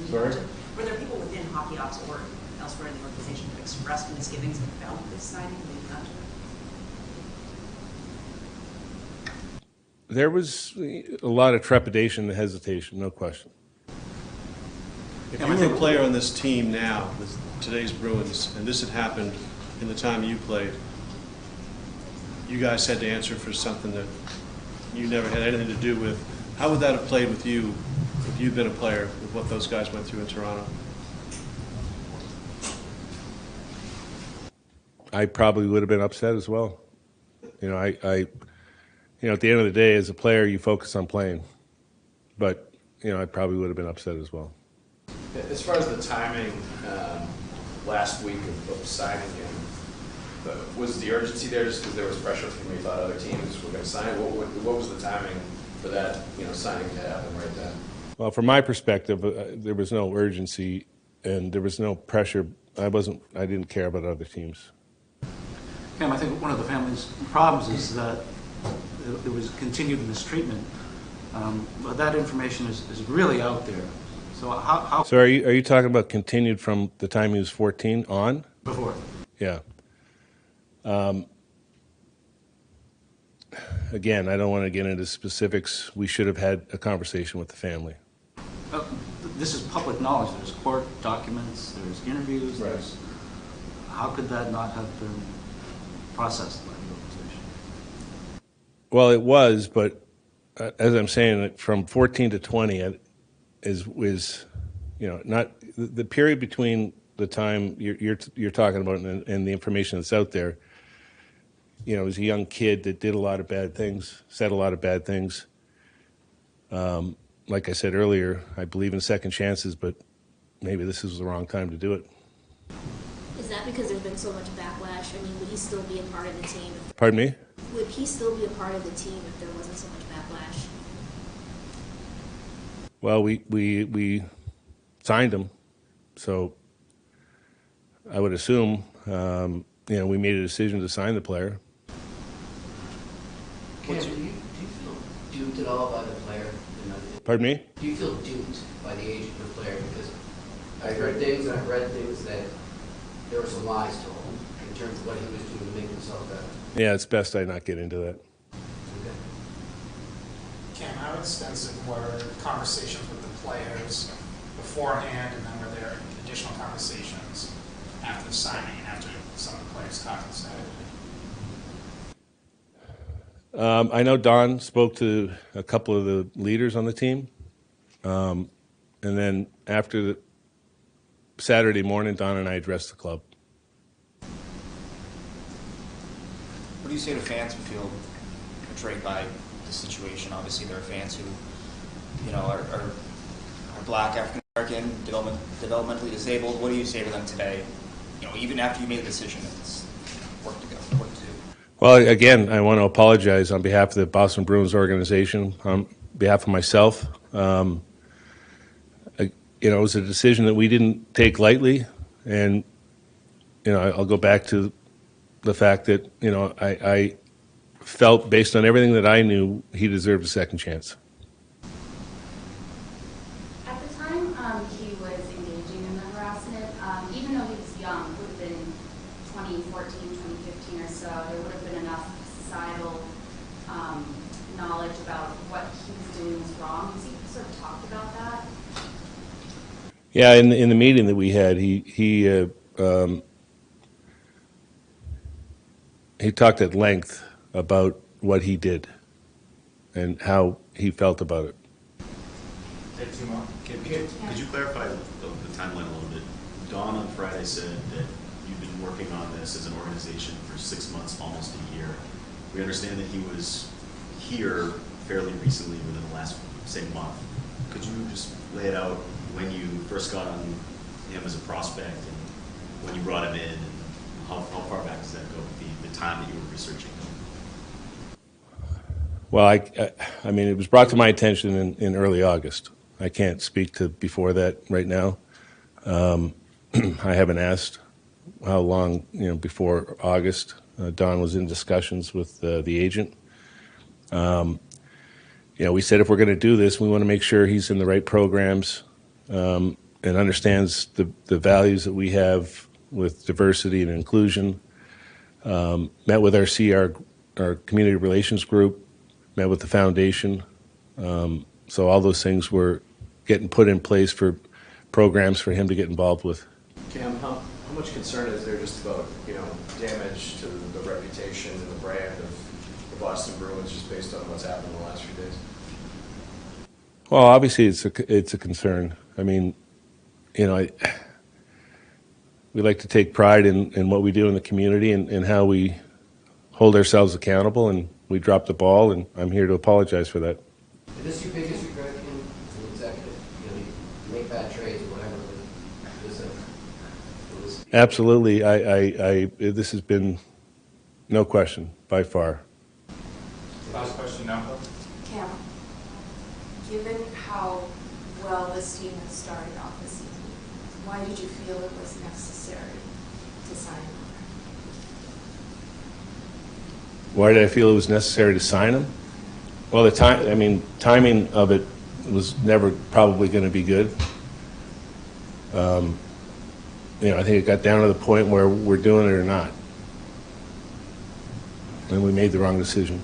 Sorry? Were there people within hockey ops or elsewhere in the organization who expressed misgivings about this signing leading up to it? There was a lot of trepidation and hesitation, no question. If you were a player on this team now, with today's Bruins, and this had happened in the time you played, you guys had to answer for something that you never had anything to do with. How would that have played with you if you'd been a player with what those guys went through in Toronto? I probably would have been upset as well. You know, at the end of the day, as a player, you focus on playing. But, I probably would have been upset as well. As far as the timing last week of signing him, was the urgency there just because there was pressure from you thought other teams were going to sign? What was the timing for that signing to happen right then? Well, from my perspective, there was no urgency and there was no pressure. I didn't care about other teams. Cam, I think one of the family's problems is that there was continued mistreatment, but that information is really out there. So how? So are you talking about continued from the time he was 14 on? Before. Yeah. Again, I don't want to get into specifics. We should have had a conversation with the family. This is public knowledge. There's court documents, there's interviews. Right. How could that not have been processed by the organization? Well, it was, but as I'm saying, from 14 to 20 was not the period between the time you're talking about and the information that's out there. As a young kid that did a lot of bad things, said a lot of bad things. Like I said earlier, I believe in second chances, but maybe this is the wrong time to do it. Is that because there's been so much backlash? I mean, would he still be a part of the team? Pardon me? Would he still be a part of the team if there wasn't so much backlash? Well, we signed him, so I would assume we made a decision to sign the player. Cam, do you feel duped at all by the player? Pardon me? Do you feel duped by the agent of the player? Because I've heard things and I've read things that there were some lies told in terms of what he was doing to make himself better. Yeah, it's best I not get into that. Okay. Cam, how extensive were conversations with the players beforehand, and then were there additional conversations after the signing and after some of the players compensated? I know Don spoke to a couple of the leaders on the team, and then after the Saturday morning, Don and I addressed the club. What do you say to fans who feel betrayed by the situation? Obviously, there are fans who, are Black, African American, developmentally disabled. What do you say to them today? Even after you made the decision, it's work to do. Well, again, I want to apologize on behalf of the Boston Bruins organization, on behalf of myself. It was a decision that we didn't take lightly, and I'll go back to the fact that I felt, based on everything that I knew, he deserved a second chance. At the time he was engaging in the harassment, even though he was young, would have been 2014, 2015 or so, there would have been enough societal knowledge about what he was doing was wrong. Has he sort of talked about that? Yeah, in the meeting that we had, he talked at length about what he did and how he felt about it. Could you clarify the timeline a little bit? Don on Friday said that you've been working on this as an organization for 6 months, almost a year. We understand that he was here fairly recently, within the last, say, month. Could you just lay it out when you first got on him as a prospect and when you brought him in, and how far back does that go, the time that you were researching him? Well, I mean, it was brought to my attention in early August. I can't speak to before that right now. I haven't asked how long, before August. Don was in discussions with the agent. We said if we're going to do this, we want to make sure he's in the right programs and and understands the values that we have with diversity and inclusion. Met with our our community relations group, met with the foundation. So all those things were getting put in place for programs for him to get involved with. Cam, how much concern is there just about, damage to the reputation and the brand of the Boston Bruins just based on what's happened in the last few days? Well, obviously it's a concern. I mean, we like to take pride in what we do in the community and how we hold ourselves accountable, and we dropped the ball, and I'm here to apologize for that. Is this your biggest regret in an executive? You make bad trades or whatever, but this Absolutely. This has been no question, by far. Last question now. Cam, given how well this team has started off this season, why did you feel it was necessary to sign him? Why did I feel it was necessary to sign him? Well, timing of it was never probably going to be good. I think it got down to the point where we're doing it or not. And we made the wrong decision.